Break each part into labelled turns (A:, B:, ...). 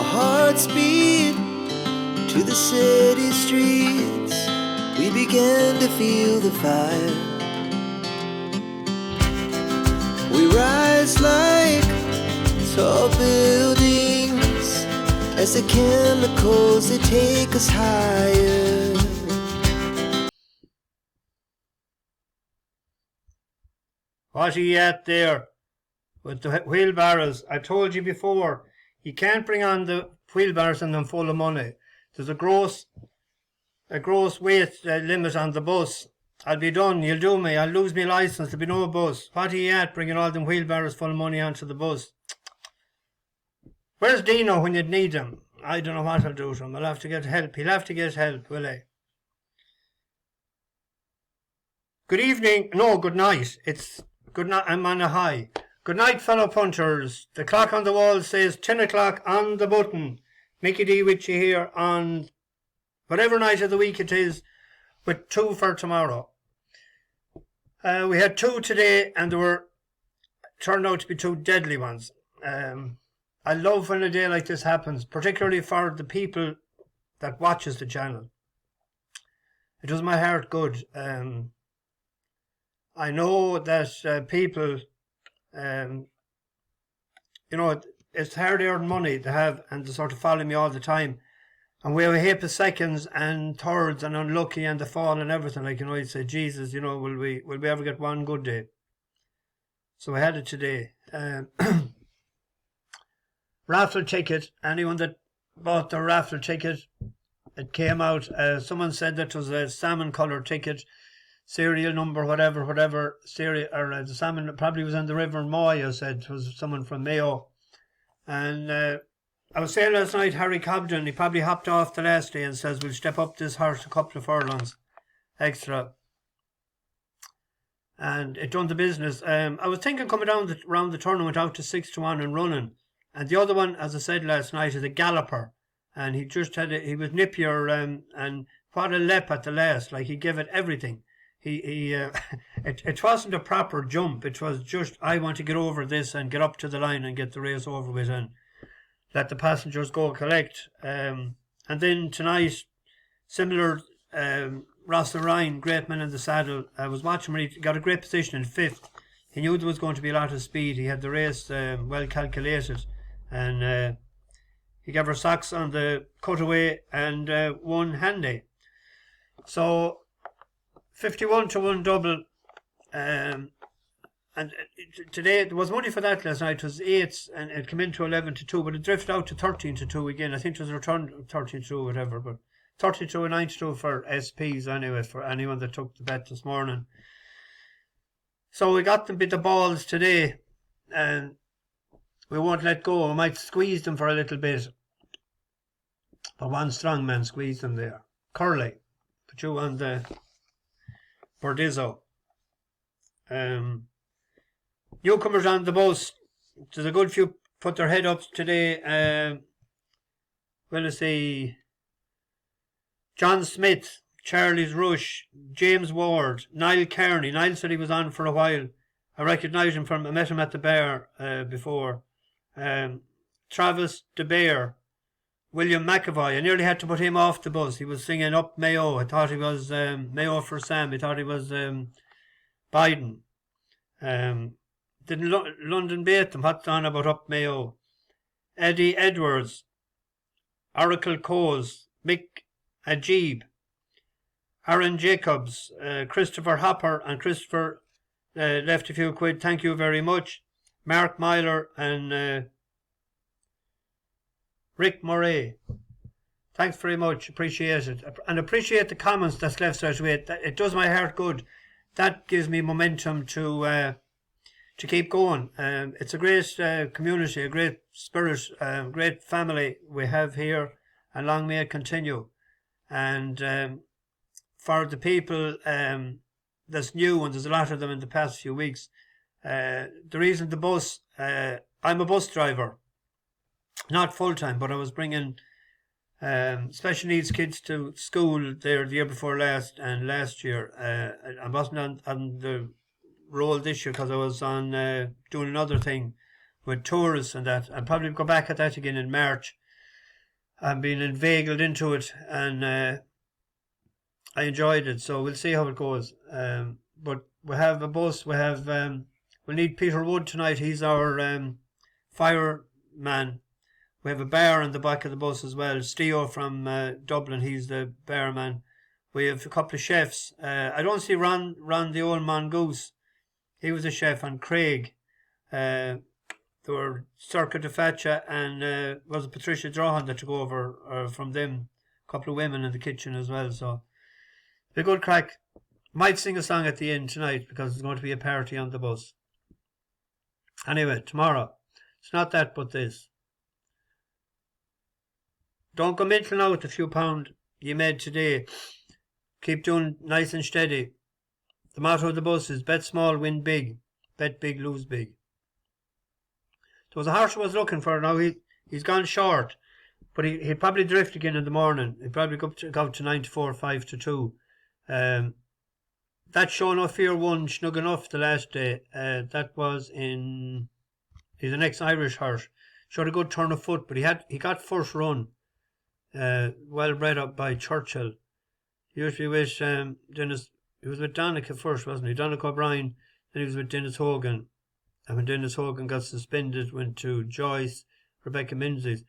A: Our hearts beat to the city streets. We began to feel the fire. We rise like tall buildings as the chemicals, they take us higher.
B: What are you at there with the wheelbarrows? I told you before, you can't bring on the wheelbarrows and them full of money. There's a gross weight limit on the bus. I'll be done, you'll do me, I'll lose my licence, there'll be no bus. What are you at, bringing all them wheelbarrows full of money onto the bus? Where's Dino when you'd need him? I don't know what I'll do to him. I'll have to get help. He'll have to get help, will he? Good evening. No, good night. It's good night. I'm on a high. Good night, fellow punters. The clock on the wall says 10 o'clock on the button. Mickey D with you here on whatever night of the week it is, with 2 for tomorrow. We had 2 today, and they were turned out to be 2 deadly ones. I love when a day like this happens, particularly for the people that watches the channel. It does my heart good. I know that people, it's hard-earned money to have, and to sort of follow me all the time. And we have a heap of seconds and thirds and unlucky and the fall and everything. Like, you'd say, Jesus, will we ever get one good day? So I had it today. Raffle ticket. Anyone that bought the raffle ticket, it came out. Someone said that it was a salmon colour ticket, serial number, whatever serial, or the salmon probably was in the River Moy. I said it was someone from Mayo, and I was saying last night, Harry Cobden, he probably hopped off the last day and says we'll step up this horse a couple of furlongs extra. And it done the business. I was thinking coming down around the tournament out to 6-1 and running. And the other one, as I said last night, is a galloper. And he just he was nippier, and what a lep at the last. Like, he gave it everything. It wasn't a proper jump. It was just, I want to get over this and get up to the line and get the race over with and let the passengers go collect. And then tonight, similar, Russell Ryan, great man in the saddle. I was watching when he got a great position in 5th. He knew there was going to be a lot of speed. He had the race well calculated. And he gave her socks on the cutaway and won handy. So 51-1 double. And today there was money for that last night. It was 8s and it came into 11-2, but it drifted out to 13-2 again. I think it was a return 13-2 or whatever, but 32 and 92 for SPs anyway, for anyone that took the bet this morning. So we got them bit the balls today, and we won't let go. We might squeeze them for a little bit, but one strong man squeezed them there. Curly, put you on the Bordizzo. Newcomers on the bus. There's a good few put their head up today. Let's see. John Smith, Charlie's Rush, James Ward, Niall Kearney. Niall said he was on for a while. I recognised him I met him at the bar before. Travis DeBear, William McAvoy. I nearly had to put him off the bus. He was singing Up Mayo. I thought he was Mayo for Sam. I thought he was Biden. Didn't London beat them? What's on about Up Mayo? Eddie Edwards, Oracle Coes, Mick Ajib, Aaron Jacobs, Christopher Hopper, and Christopher left a few quid. Thank you very much. Mark Myler and Rick Murray. Thanks very much. Appreciate it. And appreciate the comments that's left straight away. It does my heart good. That gives me momentum to keep going. It's a great community, a great spirit, great family we have here, and long may it continue. And for the people that's new, and there's a lot of them in the past few weeks, the reason the bus, I'm a bus driver, not full-time, but I was bringing special needs kids to school there the year before last and last year. I wasn't on the roll this year because I was on doing another thing with tourists and that. I'll probably go back at that again in March. I've been inveigled into it, and I enjoyed it. So we'll see how it goes. But we have a bus. We need Peter Wood tonight. He's our fireman. We have a bar in the back of the bus as well. Steo from Dublin, he's the barman. We have a couple of chefs. I don't see Ron the old mongoose. He was a chef, and Craig. There were Circa de Faccia and was it Patricia Drohan that took over from them. A couple of women in the kitchen as well. So a good crack. Might sing a song at the end tonight because there's going to be a party on the bus. Anyway, tomorrow. It's not that but this. Don't go mental now with the few pound you made today. Keep doing nice and steady. The motto of the bus is bet small, win big. Bet big, lose big. There was a horse I was looking for. Now he's gone short. But he'd probably drift again in the morning. He'd probably go to 9 to 4, 5 to 2. That Show No Fear won snug enough the last day. That was in... He's an ex-Irish horse. Showed a good turn of foot, but he got first run. Well bred up by Churchill. He used to be with Dennis. He was with Donica first, wasn't he? Donica O'Brien. Then he was with Dennis Hogan. And when Dennis Hogan got suspended, went to Joyce, Rebecca Menzies.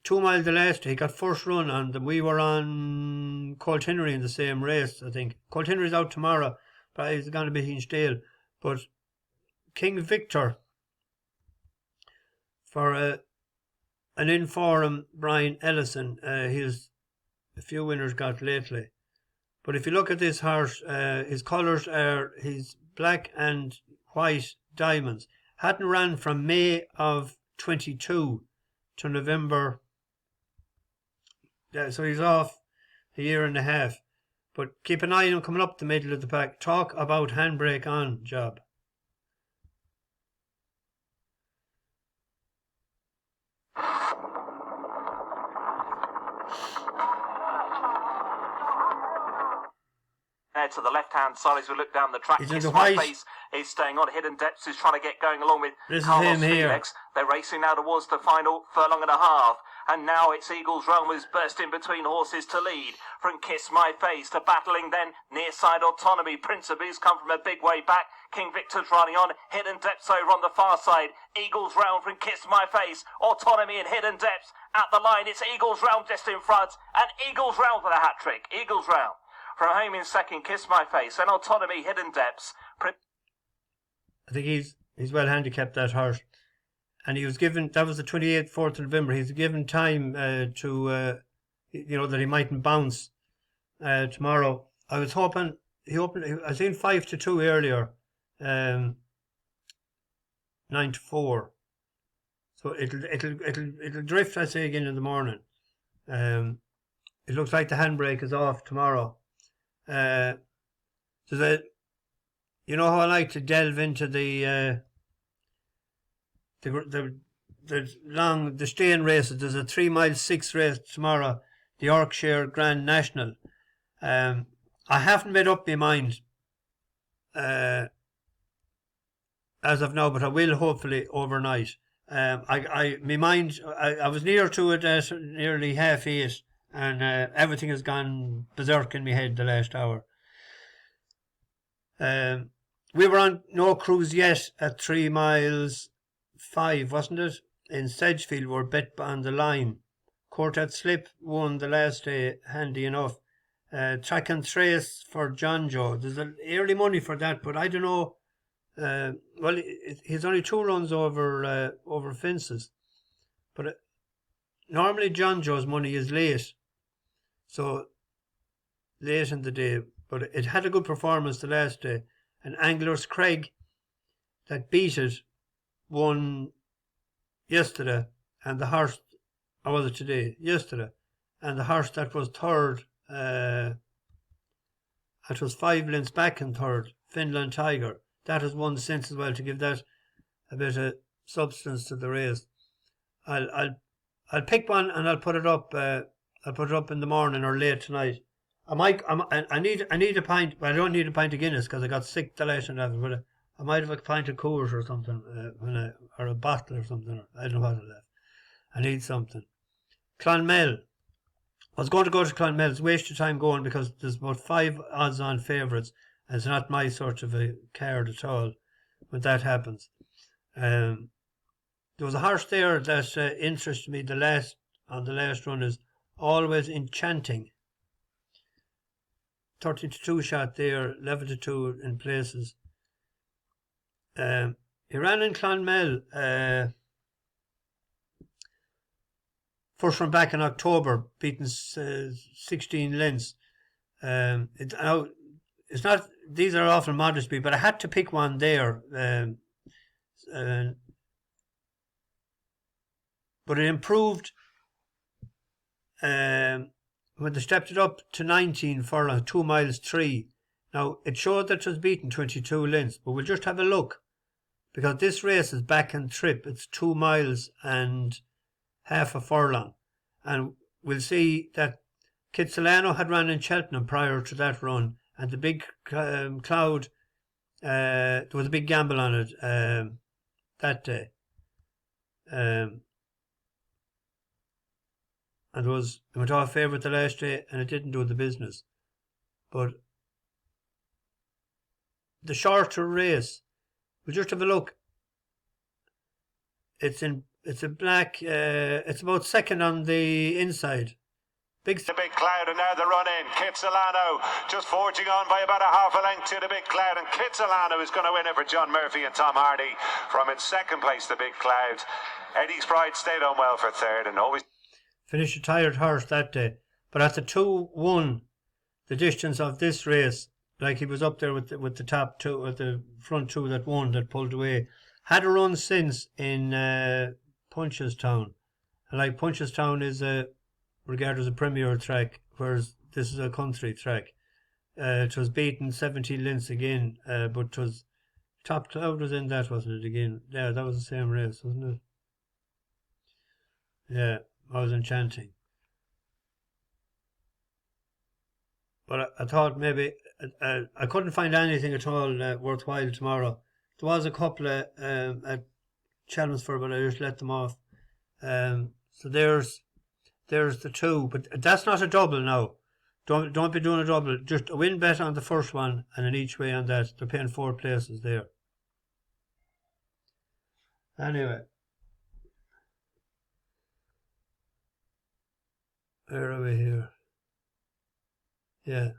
B: 2 mile the last day, he got first run on them. We were on Colt Henry in the same race, I think. Colt Henry's out tomorrow, but he's going to be Hinchdale. But King Viktor, for an inform Brian Ellison, he's a few winners got lately. But if you look at this horse, his colours are his black and white diamonds. Hadn't ran from May of 22 to November. Yeah, so he's off a year and a half. But keep an eye on him coming up the middle of the pack. Talk about handbrake on job.
C: To the left-hand side as we look down the track.
B: Kiss My
C: Face is staying on. Hidden Depths is trying to get going along with
B: Carlos
C: Felix. They're racing now towards the final furlong and a half. And now it's Eagles Realm who's bursting between horses to lead. From Kiss My Face to battling then near side Autonomy. Prince of Boo's come from a big way back. King Victor's running on. Hidden Depths over on the far side. Eagles Realm from Kiss My Face. Autonomy and Hidden Depths at the line. It's Eagles Realm just in front. And Eagles Realm for the hat-trick. Eagles Realm. From home in second, Kiss My Face, and Autonomy, Hidden Depths.
B: I think he's well handicapped, that horse. And he was given, that was the 28th, 4th of November, he's given time that he mightn't bounce tomorrow. I was hoping, I seen 5 to 2 earlier, 9 to 4. So it'll drift, I say, again in the morning. It looks like the handbrake is off tomorrow. So that, you know how I like to delve into the staying races. There's a 3 mile 6 race tomorrow, the Yorkshire Grand National. I haven't made up my mind as of now, but I will hopefully overnight. I was near to it at nearly 8:30. And everything has gone berserk in my head the last hour. We were on no cruise yet at 3 miles 5, wasn't it? In Sedgefield, we're bet on the line. Quartet Slip won the last day, handy enough. Track and Trace for John Joe. There's early money for that, but I don't know. He's only 2 runs over fences. But normally John Joe's money is late. So, late in the day, but it had a good performance the last day. And Anglers Craig, that beat it, won yesterday. And the horse, or was it today? Yesterday. And the horse that was third, it was 5 lengths back in third, Finland Tiger. That has won since as well, to give that a bit of substance to the race. I'll pick one and I'll put it up. I'll put it up in the morning or late tonight. I need a pint, but I don't need a pint of Guinness because I got sick the last night. But I might have a pint of Coors or something, or a bottle or something. I don't know what I left. I need something. Clonmel I was going to go to Clonmel. It's a waste of time going because there's about 5 odds-on favourites, and it's not my sort of a card at all when that happens. There was a horse there that interested me on the last run is Always Enchanting. 13-2 shot there, 11-2 in places. He ran in Clonmel first from back in October, beating 16 lengths. It's not; these are awful modest, but I had to pick one there. But it improved when they stepped it up to 19 furlong, 2 miles 3. Now, it showed that it was beaten 22 lengths, but we'll just have a look. Because this race is back and trip. It's 2 miles and half a furlong. And we'll see that Kitsilano had run in Cheltenham prior to that run. And the big cloud, there was a big gamble on it that day. And it went off favourite the last day, and it didn't do the business. But the shorter race, we'll just have a look. It's a black. It's about second on the inside.
D: The big cloud, and now the run in. Kitsilano just forging on by about a half a length to the big cloud, and Kitsilano is going to win it for John Murphy and Tom Hardy from in second place. The big cloud. Eddie's Pride stayed on well for third, and always
B: finished a tired horse that day. But at the 2-1, the distance of this race, like he was up there with the top two, with the front two that won, that pulled away, had a run since in Punchestown. And like Punchestown is regarded as a premier track, whereas this is a country track. It was beaten 17 lengths again, but it was Top Cloud was in that, wasn't it, again? Yeah, that was the same race, wasn't it? Yeah, Always Enchanting. But I thought maybe I couldn't find anything at all worthwhile tomorrow. There was a couple at Chelmsford, but I just let them off. So there's the 2, but that's not a double now. Don't be doing a double. Just a win bet on the first one and an each way on that. They're paying 4 places there. Anyway, where are we here? Yeah,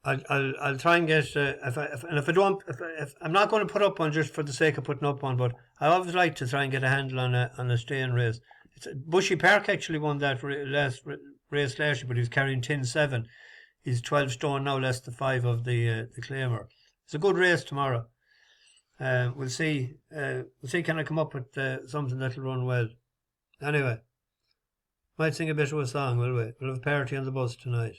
B: I'll try and get if I'm not going to put up one just for the sake of putting up one, but I always like to try and get a handle on a staying race. Bushy Park actually won that race last year, but he was carrying 10-7. He's 12 stone now, less than 5 of the claimer. It's a good race tomorrow. We'll see. Can I come up with something that'll run well? Anyway, might sing a bit of a song, will we? We'll have a party on the bus tonight.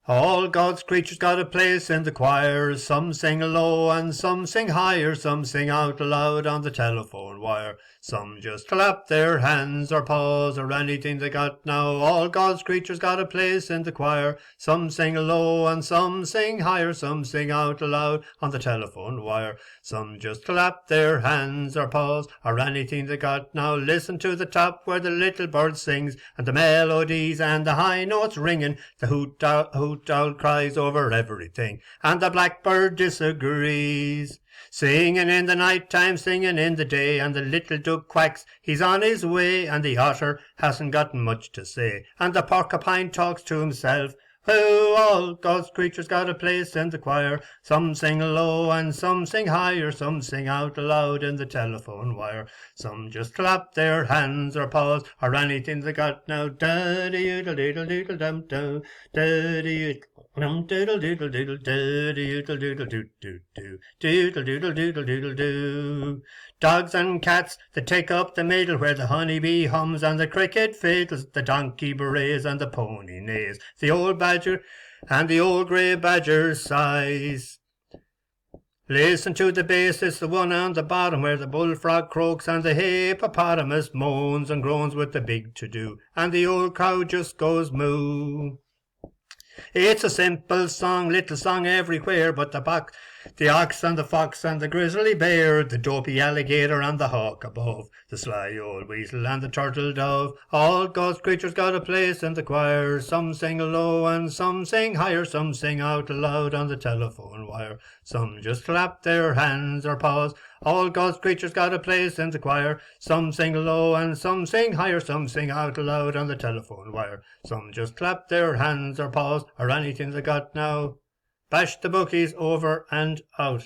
B: All God's creatures got a place in the choir. Some sing low and some sing higher. Some sing out loud on the telephone wire. Some just clap their hands or paws or anything they got now. All God's creatures got a place in the choir. Some sing low and some sing higher. Some sing out loud on the telephone wire. Some just clap their hands or paws or anything they got now. Listen to the top where the little bird sings, and the melodies and the high notes ringing. The hoot owl cries over everything, and the blackbird disagrees. Singing in the night time, singing in the day, and the little duck quacks, he's on his way, and the otter hasn't got much to say, and the porcupine talks to himself. Oh, all God's creatures got a place in the choir. Some sing low and some sing higher. Some sing out loud in the telephone wire. Some just clap their hands or paws or anything they got now. Da-dee-doodle-doodle-doodle-dum-dum. Da-dee-doodle-doodle-doodle-doodle-doodle-doodle-doodle-doodle-doodle-doo. Dogs and cats that take up the middle where the honeybee hums and the cricket fiddles, the donkey brays and the pony neighs, the old badger and the old grey badger sighs. Listen to the bass, it's the one on the bottom where the bullfrog croaks and the hippopotamus moans and groans with the big to-do, and the old cow just goes moo. It's a simple song, little song everywhere, but the The ox and the fox and the grizzly bear, the dopey alligator and the hawk above, the sly old weasel and the turtle dove, all God's creatures got a place in the choir. Some sing low and some sing higher, some sing out loud on the telephone wire. Some just clap their hands or paws, all God's creatures got a place in the choir. Some sing low and some sing higher, some sing out loud on the telephone wire. Some just clap their hands or paws or anything they got now. Bash the bookies over and out.